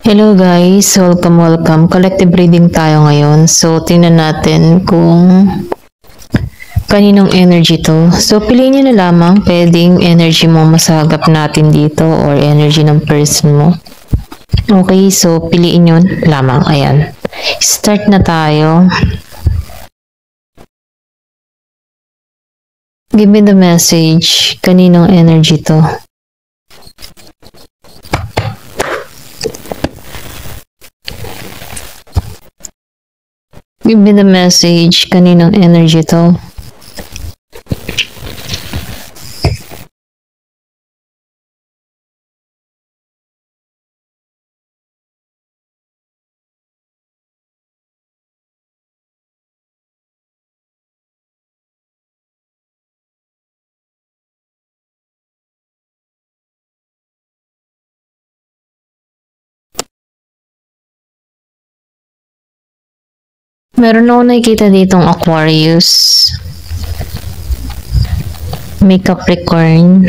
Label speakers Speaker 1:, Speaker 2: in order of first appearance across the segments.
Speaker 1: Hello guys, welcome. Collective reading tayo ngayon. So, tingnan natin kung kaninong energy to. So, piliin nyo na lamang pwedeng energy mo masagap natin dito or energy ng person mo. Okay, so piliin nyo lamang. Ayan. Start na tayo. Give me the message. Kaninong energy to? Give me the message. Kaninong energy to? Meron ako nakikita ditong Aquarius. May Capricorn.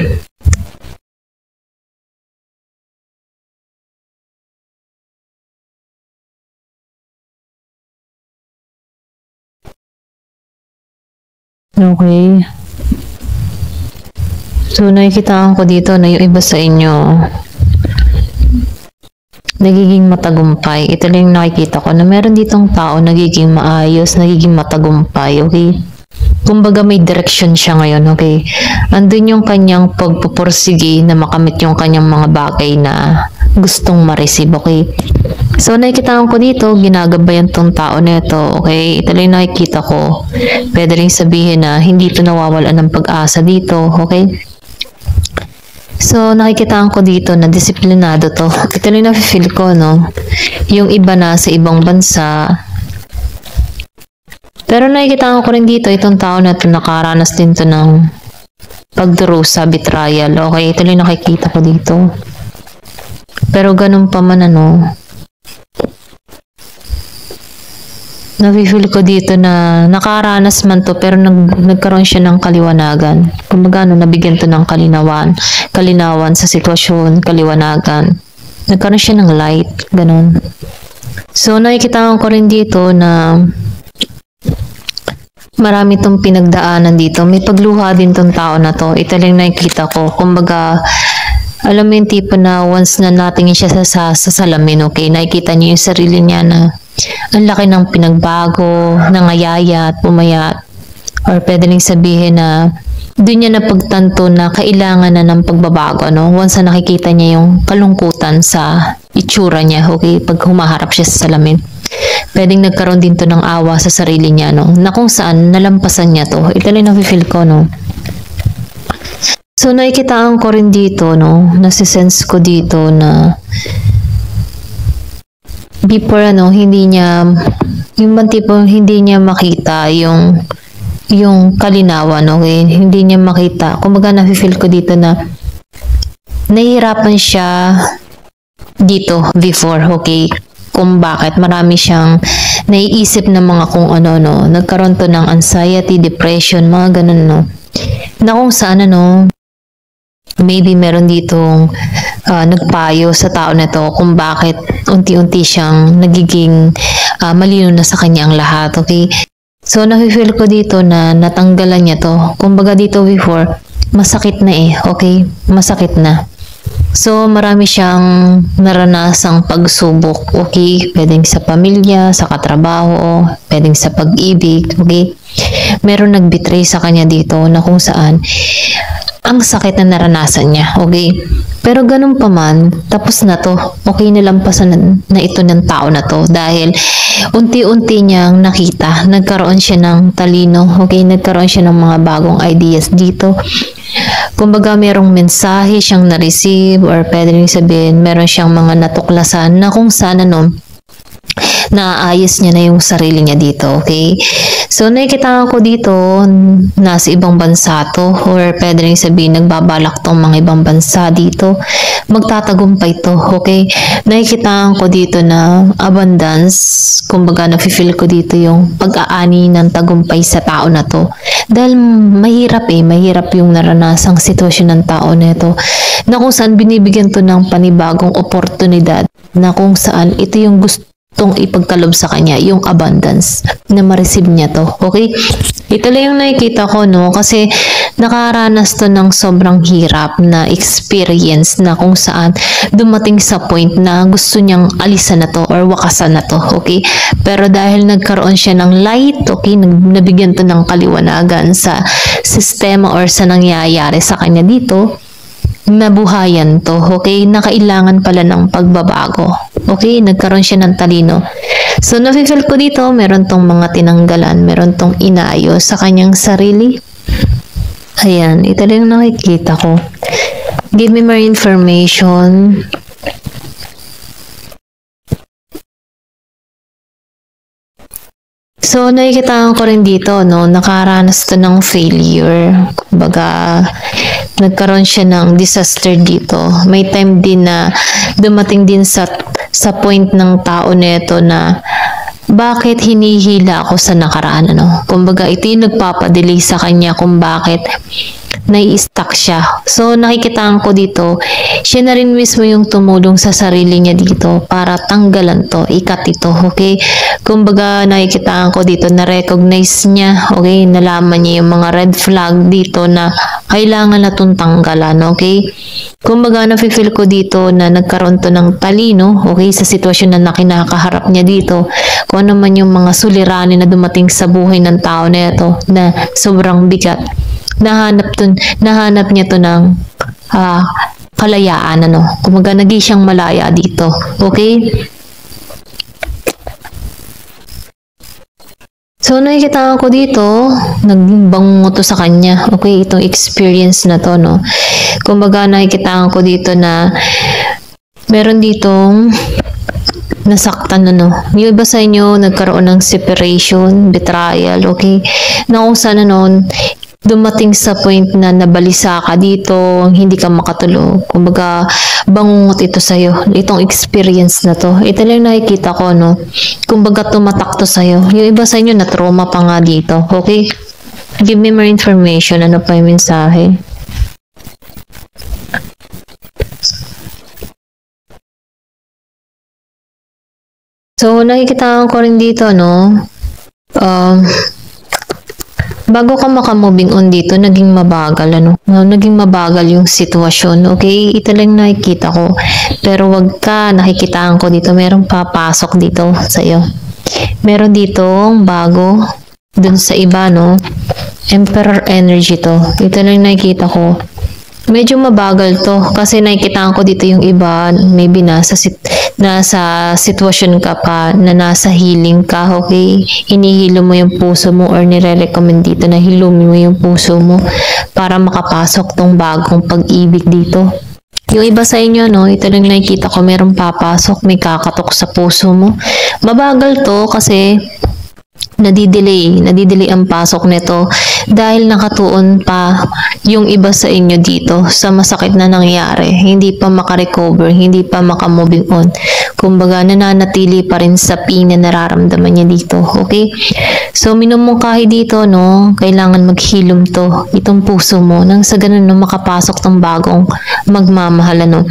Speaker 1: Okay. So, nakikitaan ko dito na yung iba sa inyo nagiging matagumpay. Ito lang yung nakikita ko na meron ditong tao nagiging maayos, nagiging matagumpay, okay? Kumbaga may direction siya ngayon, okay? Andun yung kanyang pagpupursige na makamit yung kanyang mga bagay na gustong ma-receive, okay? So, nakikitaan ko dito, ginagabayan tong tao na ito, okay? Ito lang yung nakikita ko. Pwede rin sabihin na hindi ito nawawalan ng pag-asa dito, okay? So, nakikitaan ko dito na disiplinado to. Ito lang na-feel ko, no? Yung iba na sa ibang bansa. Pero nakikitaan ko rin dito, itong tao na ito nakaranas din to ng pagdurusa, betrayal. Okay, ito lang nakikita ko dito. Pero ganun pa man, ano, na-feel ko dito na nakaranas man to pero nagkaroon siya ng kaliwanagan. Kumbaga nabigyan to ng kalinawan sa sitwasyon, kaliwanagan. Nagkaroon siya ng light, ganun. So nakikita ko rin dito na marami tong pinagdaanan dito. May pagluha din tong tao na to. Ito lang nakikita ko. Kumbaga, alam mo yung tipo na once na natingin siya sa salamin, okay, nakikita niyo yung sarili niya na ang laki ng pinagbago, nangayaya at pumayat. Or pwede rin sabihin na doon niya napagtanto na kailangan na ng pagbabago, no? Once na nakikita niya yung kalungkutan sa itsura niya, okay, pag humaharap siya sa salamin. Pwedeng nagkaroon din to ng awa sa sarili niya, no? Na kung saan nalampasan niya to. Ito lang nafe-feel ko, no? So, nakikitaan ko rin dito, no? Nasisense ko dito na before, ano, hindi niya, yung bang tipo, hindi niya makita yung kalinawan, okay? Hindi niya makita. Kumbaga, nafe-feel ko dito na nahihirapan siya dito before, okay? Kung bakit marami siyang naiisip na mga kung ano, no? Nagkaroon to ng anxiety, depression, mga ganun, no? Na kung saan, ano, maybe meron ditong nagpayo sa tao na to kung bakit unti-unti siyang nagiging malino na sa kanya ang lahat, okay? So, nafe-feel ko dito na natanggalan niya to. Kumbaga dito before, masakit na eh, okay? Masakit na. So, marami siyang naranasang pagsubok, okay? Pwedeng sa pamilya, sa katrabaho, pwedeng sa pag-ibig, okay? Meron nagbitray sa kanya dito na kung saan ang sakit na naranasan niya, okay? Pero ganun pa man, tapos na to. Okay, nilampasan na ito ng tao na to dahil unti-unti niyang nakita, nagkaroon siya ng talino, okay? Nagkaroon siya ng mga bagong ideas dito. Kumbaga, merong mensahe siyang na-receive or pwede rin sabihin, meron siyang mga natuklasan na kung saan, ano, naayos niya na yung sarili niya dito, okay? So, nakikita ko dito, nasa ibang bansa to, or pwede rin sabihin, nagbabalak tong mga ibang bansa dito, magtatagumpay to, okay? Nakikita ko dito na abundance, kumbaga, nafe-feel ko dito yung pag-aani ng tagumpay sa tao na to. Dahil mahirap yung naranasang sitwasyon ng tao na ito, na kung saan binibigyan to ng panibagong oportunidad na kung saan ito yung gustong ipagkalob sa kanya, yung abundance na ma-receive niya to. Okay? Ito lang yung nakikita ko, no? Kasi nakaranas to ng sobrang hirap na experience na kung saan dumating sa point na gusto niyang alisan na to or wakasan na to. Okay? Pero dahil nagkaroon siya ng light, okay, nabigyan to ng kaliwanagan sa sistema or sa nangyayari sa kanya dito, nabuhayan to, okay? Na kailangan pala ng pagbabago. Okay? Nagkaroon siya ng talino. So, nafe-feel ko dito, meron tong mga tinanggalan, meron tong inayos sa kanyang sarili. Ayan, ito lang nakikita ko. Give me more information. So, nakikita ko rin dito, no, nakaranas to ng failure. Kumbaga, nagkaroon siya ng disaster dito. May time din na dumating din sa point ng tao nito na bakit hinihila ako sa nakaraan, ano? Kumbaga, ito yung nagpapadelay sa kanya kung bakit nai-stuck siya. So, nakikitaan ko dito, siya na rin mismo yung tumulong sa sarili niya dito para tanggalan to, ikat ito, okay? Kumbaga, nakikitaan ko dito, na-recognize niya, okay? Nalaman niya yung mga red flag dito na kailangan na itong tanggalan, okay? Kumbaga, nafe-feel ko dito na nagkaroon to ng talino, okay? Sa sitwasyon na kinakaharap niya dito, kung ano man yung mga suliranin na dumating sa buhay ng tao na ito na sobrang bigat. Nahanap niya to ng kalayaan, ano. Kumaga naging siyang malaya dito. Okay? So, nakikita ko dito, naging bango to sa kanya. Okay, itong experience na to, no. Kumbaga nakikita ko dito na meron ditong nasaktan, ano. Yung iba sa inyo nagkaroon ng separation, betrayal, okay? Na kung saan, ano, dumating sa point na nabalisa ka dito, hindi ka makatulog. Kumbaga, bangungot ito sa'yo. Itong experience na to. Ito lang nakikita ko, no? Kumbaga, tumatak to sa'yo. Yung iba sa inyo, na-trauma pa nga dito. Okay? Give me more information. Ano pa yung mensahe? So, nakikita ko rin dito, no? Bago ka maka-moving on dito, naging mabagal, ano? Naging mabagal yung sitwasyon, okay? Ito lang nakikita ko. Pero wag ka, nakikitaan ko dito, merong papasok dito sa'yo. Meron ditong bago, dun sa iba, no? Emperor energy to. Ito lang nakikita ko. Medyo mabagal to kasi nakikitaan ko dito yung iba, maybe nasa sitwasyon ka pa na nasa healing ka, okay? Hinihilo mo yung puso mo or nire-recommend dito na hilumin mo yung puso mo para makapasok tong bagong pag-ibig dito. Yung iba sa inyo, no, ito lang nakikita ko, merong papasok, may kakatok sa puso mo. Mabagal to kasi nadidelay ang pasok nito dahil nakatuon pa yung iba sa inyo dito sa masakit na nangyari, hindi pa makarecover, hindi pa makamoving on. Kumbaga, nananatili pa rin sa pain na nararamdaman niya dito, okay? So, minumungkahi dito, no, kailangan maghilom to, itong puso mo, nang sa ganun, no, makapasok tong bagong magmamahal, no.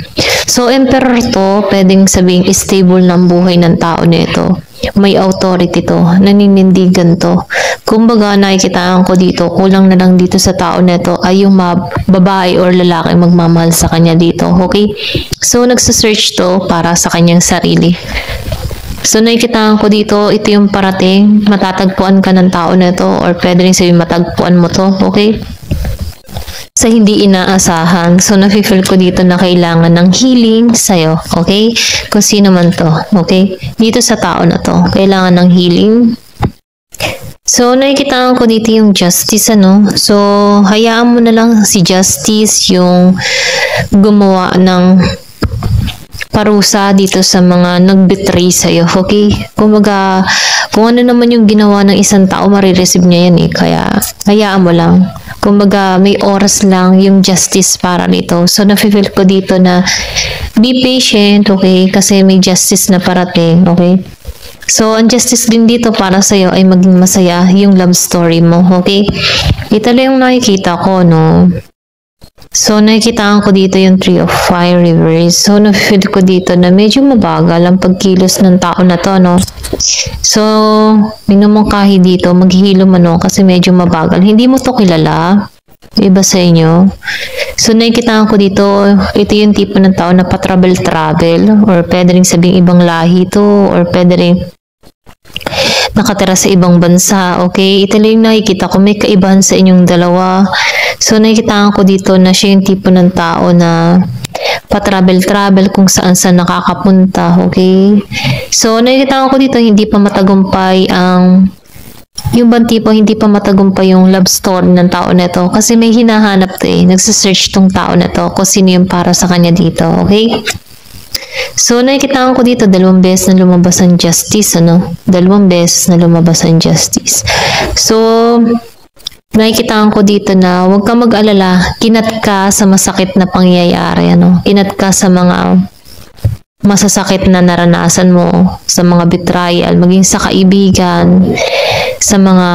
Speaker 1: So, emperor to, pwedeng sabing stable ng buhay ng tao nito. May authority to, naninindigan to. Kumbaga, nakikitaan ko dito, kulang na lang dito sa tao nito ay yung babae or lalaki magmamahal sa kanya dito, okay? So, nagsa-search to para sa kanyang sarili. So, nakikitaan ko dito, ito yung parating, matatagpuan ka ng tao nito or pwede rin sabihin matagpuan mo to, okay? Sa hindi inaasahan. So, nafe-feel ko dito na kailangan ng healing sa'yo. Okay? Kung sino man to. Okay? Dito sa tao na to. Kailangan ng healing. So, nakikita ko dito yung justice, ano? So, hayaan mo na lang si justice yung gumawa ng parusa dito sa mga nag-betray sa'yo. Okay? Kumbaga, kung ano naman yung ginawa ng isang tao, marireceive niya yan eh. Kaya, hayaan mo lang. Kumbaga, may oras lang yung justice para dito. So, nafe-feel ko dito na be patient, okay? Kasi may justice na parating, okay? So, ang justice din dito para sa'yo ay maging masaya yung love story mo, okay? Ito lang yung nakikita ko, no? So, nakikitaan ko dito yung Three of Fire reverse. So, na-feel ko dito na medyo mabagal ang pagkilos ng tao na to, no? So, minumungkahi dito, maghihilo man, no? Kasi medyo mabagal. Hindi mo to kilala. Iba sa inyo. So, nakikitaan ko dito, ito yung tipo ng tao na pa-travel-travel, or pwede rin sabing ibang lahi to, or pwede rin nakatira sa ibang bansa, okay? Ito lang yung nakikita ko, may kaibahan sa inyong dalawa. So, nakikitaan ko dito na siya yung tipo ng tao na pa-travel-travel kung saan-saan nakakapunta, okay? So, nakikitaan ko dito, hindi pa matagumpay ang yung bang tipo, hindi pa matagumpay yung love story ng tao na to. Kasi may hinahanap to eh. Nagsisearch tong tao na to kung sino yung para sa kanya dito, okay? So, nakikitaan ko dito, 2 beses na lumabas ang justice, ano? 2 beses na lumabas ang justice. So, nakikitaan ko dito na huwag ka mag-alala, kinat ka sa masakit na pangyayari, ano? Kinat ka sa mga masasakit na naranasan mo, sa mga betrayal, maging sa kaibigan, sa mga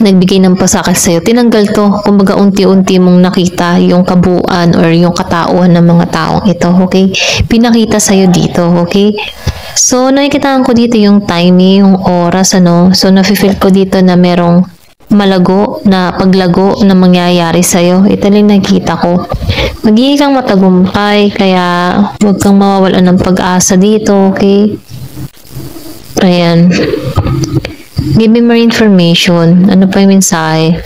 Speaker 1: nagbigay ng pasakit sa'yo. Tinanggal to, kumbaga unti-unti mong nakita yung kabuuan or yung katauhan ng mga taong ito, okay? Pinakita sa'yo dito, okay? So, nakikitaan ko dito yung timing, yung oras, ano? So, nafe-feel ko dito na merong malago na paglago na mangyayari sa'yo. Ito lang nakita ko. Magiging kang matagumpay, kaya huwag kang mawawalan ng pag-asa dito, okay? Ayan. Give me more information. Ano pa yung mensahe?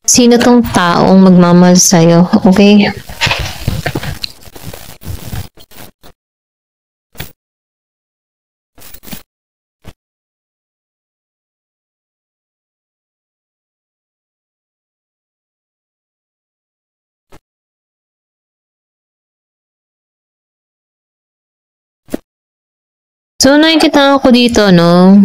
Speaker 1: Sino tong taong magmamahal sa'yo, okay? So, nakikita ko dito, no?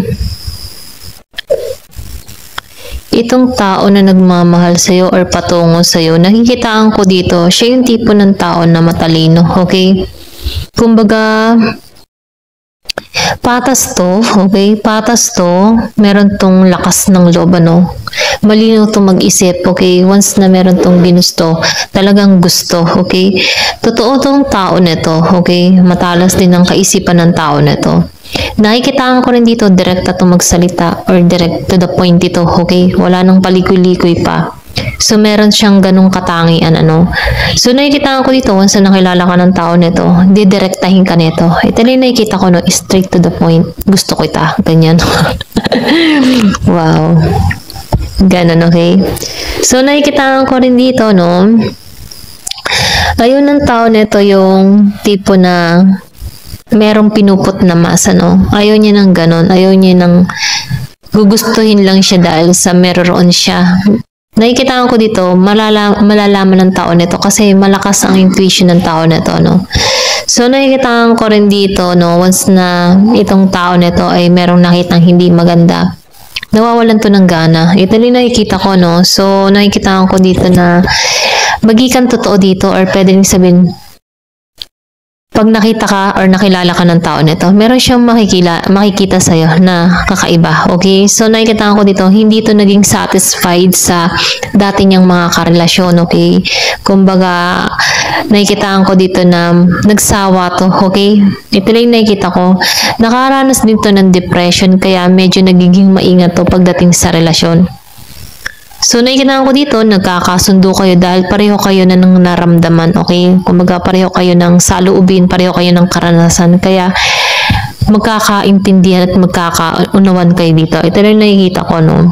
Speaker 1: Itong tao na nagmamahal sa'yo or patungo sa'yo, nakikitaan ko dito, siya yung tipo ng tao na matalino, okay? Kumbaga, patas to, okay? Patas to, meron tong lakas ng loob, ano? Malinaw to mag-isip, okay? Once na meron tong ginusto, talagang gusto, okay? Totoo tong tao nito, okay? Matalas din ang kaisipan ng tao nito. Nakikitaan ko rin dito, direkta to magsalita or direct to the point ito, okay? Wala nang palikoy-likoy pa. So, meron siyang ganong katangian, ano? So, nakikitaan ko dito, once na nakilala ka ng tao nito, didirektahin ka nito. Ito lang nakikita ko, no? Straight to the point. Gusto ko ita. Ganyan. Wow. Ganon, okay? So, nakikitaan ko rin dito, no? Ayun ng tao nito yung tipo na merong pinupot na masa, no? Ayaw niya ng ganon. Ayaw niya ng gugustuhin lang siya dahil sa meron siya. Nakikitaan ko dito, malalaman ng tao nito kasi malakas ang intuition ng tao nito, no? So, nakikitaan ko rin dito, no? Once na itong tao nito ay merong nakitang hindi maganda, nawawalan to ng gana. Ito rin nakikita ko, no? So, nakikitaan ko dito na magikan totoo dito or pwede rin sabihin, pag nakita ka or nakilala ka ng tao nito, meron siyang makikita sa'yo na kakaiba, okay? So, nakikita ko dito, hindi to naging satisfied sa dati niyang mga karelasyon, okay? Kumbaga, nakikita ko dito na nagsawa to, okay? Ito lang nakikita ko. Nakaranas din to ng depression, kaya medyo nagiging maingat to pagdating sa relasyon. So, nakikita ko dito, nagkakasundo kayo dahil pareho kayo na ng naramdaman, okay? Kumbaga, pareho kayo ng saloobin, pareho kayo ng karanasan. Kaya, magkakaintindihan at magkakaunawan kayo dito. Ito rin nakikita ko, no?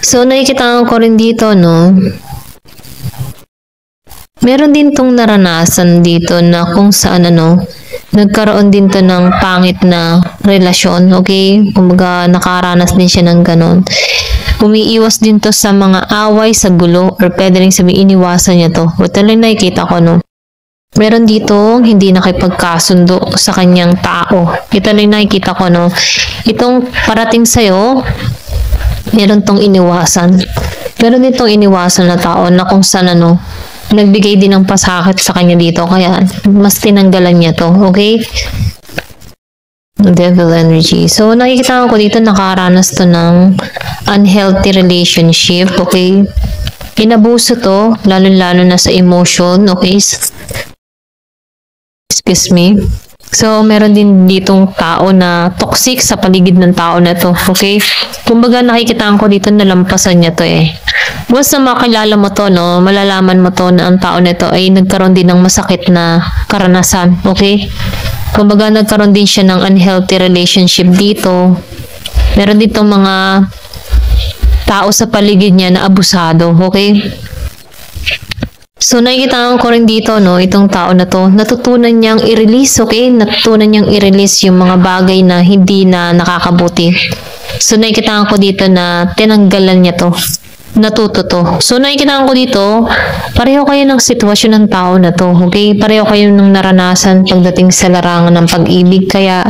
Speaker 1: So, nakikita ko rin dito, no? Meron din tong naranasan dito na kung saan, ano, nagkaroon din to ng pangit na relasyon, okay? Kumbaga, nakaranas din siya ng ganon. Umiiwas din to sa mga away, sa gulo, or pwede rin sabihin iniwasan niya to. Ito lang nakikita ko, no? Meron dito hindi nakipagkasundo sa kanyang tao. Ito lang nakikita ko, no? Itong parating sa'yo, meron tong iniwasan. Meron din tong iniwasan na tao na kung saan, ano, nagbigay din ng pasakit sa kanya dito. Kaya, mas tinanggalan niya to, okay? Devil energy. So, nakikita ko dito nakaranas to ng unhealthy relationship, okay? inabuso to, lalo-lalo na sa emotion, okay? Excuse me. So, meron din ditong tao na toxic sa paligid ng tao na to, okay? Kumbaga, nakikitaan ko dito na lampasan niya to eh. Once na makilala mo to, no, malalaman mo to na ang tao na to ay nagkaroon din ng masakit na karanasan, okay? Kumbaga, nagkaroon din siya ng unhealthy relationship dito. Meron ditong mga tao sa paligid niya na abusado, okay? So, nakikita ko rin dito, no, itong tao na to, natutunan niyang i-release, okay? Natutunan niyang i-release yung mga bagay na hindi na nakakabuti. So, nakikita ko dito na tinanggalan niya to. Natuto to. So, nakikita ko dito, pareho kayo ng sitwasyon ng tao na to, okay? Pareho kayo ng naranasan pagdating sa larangan ng pag-ibig, kaya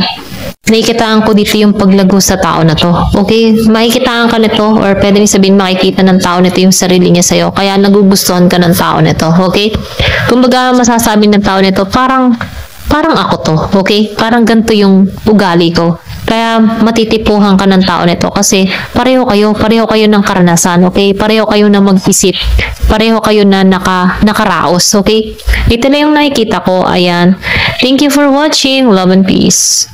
Speaker 1: nakikitaan ko dito yung paglago sa tao na to. Okay? Makikitaan ka nito or pwede rin sabihin makikita ng tao nito yung sarili niya sa'yo. Kaya nagugustuhan ka ng tao nito. Okay? Kumbaga masasabi ng tao nito, parang ako to. Okay? Parang ganito yung ugali ko. Kaya matitipuhan ka ng tao nito kasi pareho kayo ng karanasan. Okay? Pareho kayo na mag-isip. Pareho kayo na nakaraos. Okay? Ito na yung nakikita ko. Ayan. Thank you for watching. Love and peace.